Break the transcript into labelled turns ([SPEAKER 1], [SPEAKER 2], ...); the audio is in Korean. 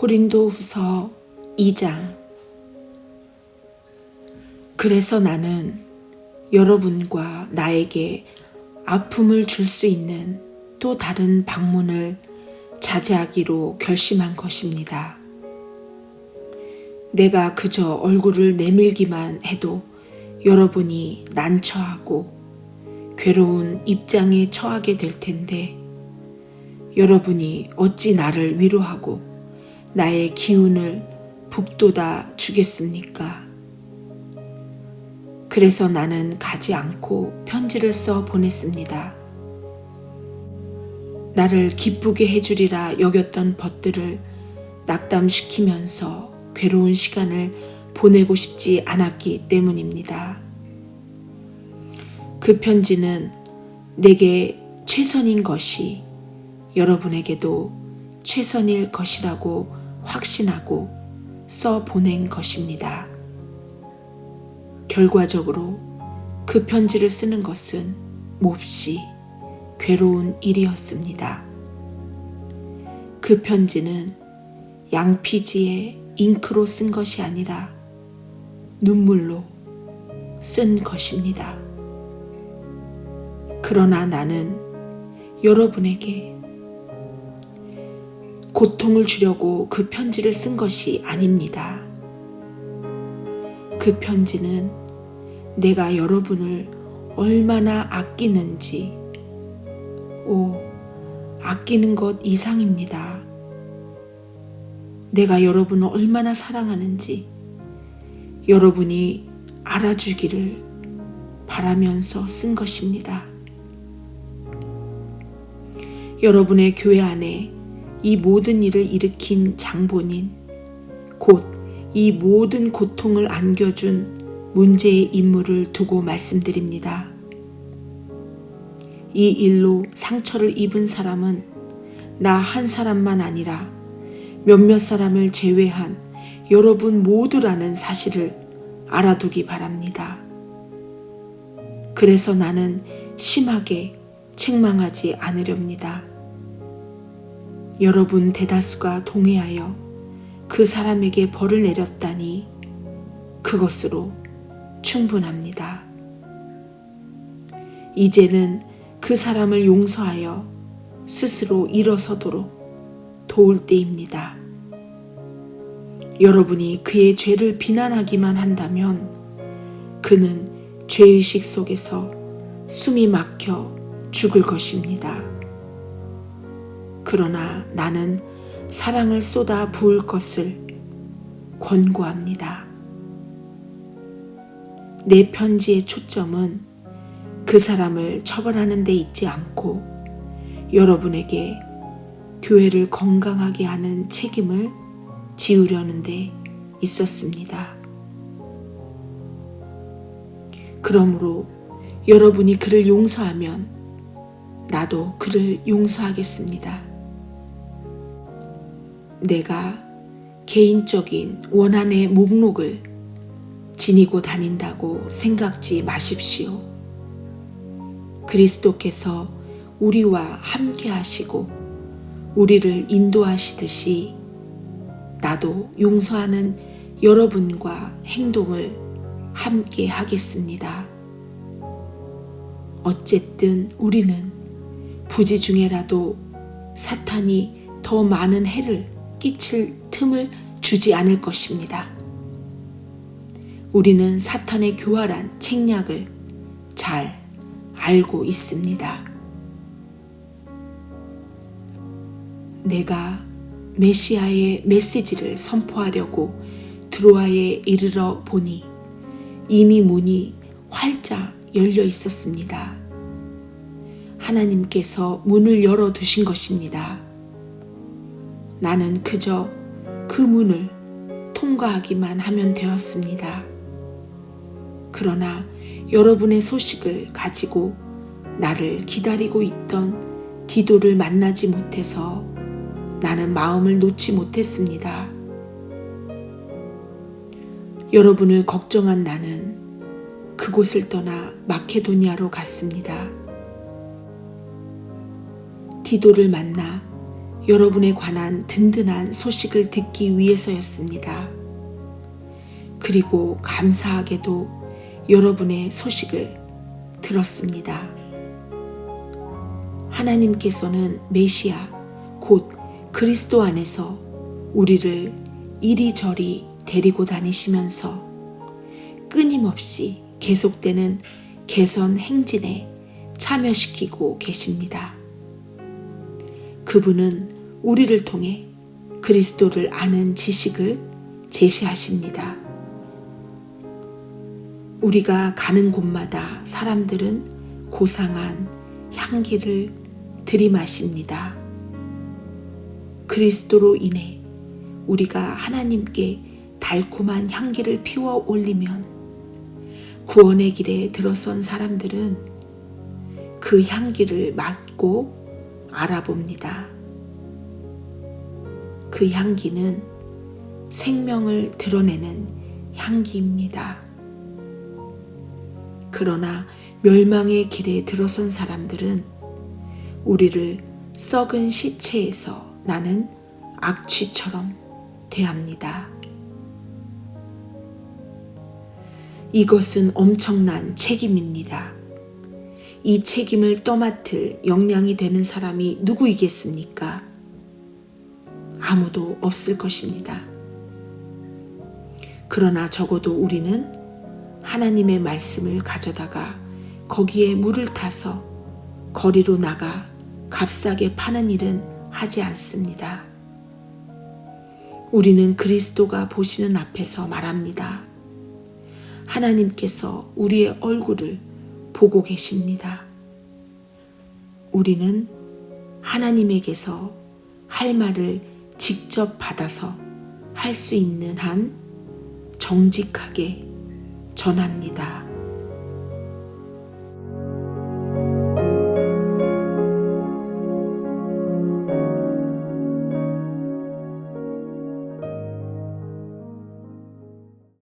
[SPEAKER 1] 고린도후서 2장. 그래서 나는 여러분과 나에게 아픔을 줄 수 있는 또 다른 방문을 자제하기로 결심한 것입니다. 내가 그저 얼굴을 내밀기만 해도 여러분이 난처하고 괴로운 입장에 처하게 될 텐데, 여러분이 어찌 나를 위로하고 나의 기운을 북돋아 주겠습니까? 그래서 나는 가지 않고 편지를 써 보냈습니다. 나를 기쁘게 해주리라 여겼던 벗들을 낙담시키면서 괴로운 시간을 보내고 싶지 않았기 때문입니다. 그 편지는 내게 최선인 것이 여러분에게도 최선일 것이라고 확신하고 써 보낸 것입니다. 결과적으로 그 편지를 쓰는 것은 몹시 괴로운 일이었습니다. 그 편지는 양피지에 잉크로 쓴 것이 아니라 눈물로 쓴 것입니다. 그러나 나는 여러분에게 고통을 주려고 그 편지를 쓴 것이 아닙니다. 그 편지는 내가 여러분을 얼마나 아끼는지, 아끼는 것 이상입니다. 내가 여러분을 얼마나 사랑하는지 여러분이 알아주기를 바라면서 쓴 것입니다. 여러분의 교회 안에 이 모든 일을 일으킨 장본인, 곧 이 모든 고통을 안겨준 문제의 인물을 두고 말씀드립니다. 이 일로 상처를 입은 사람은 나 한 사람만 아니라 몇몇 사람을 제외한 여러분 모두라는 사실을 알아두기 바랍니다. 그래서 나는 심하게 책망하지 않으렵니다. 여러분 대다수가 동의하여 그 사람에게 벌을 내렸다니 그것으로 충분합니다. 이제는 그 사람을 용서하여 스스로 일어서도록 도울 때입니다. 여러분이 그의 죄를 비난하기만 한다면 그는 죄의식 속에서 숨이 막혀 죽을 것입니다. 그러나 나는 사랑을 쏟아 부을 것을 권고합니다. 내 편지의 초점은 그 사람을 처벌하는 데 있지 않고 여러분에게 교회를 건강하게 하는 책임을 지우려는 데 있었습니다. 그러므로 여러분이 그를 용서하면 나도 그를 용서하겠습니다. 내가 개인적인 원한의 목록을 지니고 다닌다고 생각지 마십시오. 그리스도께서 우리와 함께 하시고 우리를 인도하시듯이 나도 용서하는 여러분과 행동을 함께 하겠습니다. 어쨌든 우리는 부지 중에라도 사탄이 더 많은 해를 끼칠 틈을 주지 않을 것입니다. 우리는 사탄의 교활한 책략을 잘 알고 있습니다. 내가 메시아의 메시지를 선포하려고 드로아에 이르러 보니 이미 문이 활짝 열려 있었습니다. 하나님께서 문을 열어두신 것입니다. 나는 그저 그 문을 통과하기만 하면 되었습니다. 그러나 여러분의 소식을 가지고 나를 기다리고 있던 디도를 만나지 못해서 나는 마음을 놓지 못했습니다. 여러분을 걱정한 나는 그곳을 떠나 마케도니아로 갔습니다. 디도를 만나 여러분에 관한 든든한 소식을 듣기 위해서였습니다. 그리고 감사하게도 여러분의 소식을 들었습니다. 하나님께서는 메시아, 곧 그리스도 안에서 우리를 이리저리 데리고 다니시면서 끊임없이 계속되는 개선 행진에 참여시키고 계십니다. 그분은 우리를 통해 그리스도를 아는 지식을 제시하십니다. 우리가 가는 곳마다 사람들은 고상한 향기를 들이마십니다. 그리스도로 인해 우리가 하나님께 달콤한 향기를 피워 올리면 구원의 길에 들어선 사람들은 그 향기를 맡고 알아봅니다. 그 향기는 생명을 드러내는 향기입니다. 그러나 멸망의 길에 들어선 사람들은 우리를 썩은 시체에서 나는 악취처럼 대합니다. 이것은 엄청난 책임입니다. 이 책임을 떠맡을 역량이 되는 사람이 누구이겠습니까? 아무도 없을 것입니다. 그러나 적어도 우리는 하나님의 말씀을 가져다가 거기에 물을 타서 거리로 나가 값싸게 파는 일은 하지 않습니다. 우리는 그리스도가 보시는 앞에서 말합니다. 하나님께서 우리의 얼굴을 보고 계십니다. 우리는 하나님에게서 할 말을 직접 받아서 할 수 있는 한 정직하게 전합니다.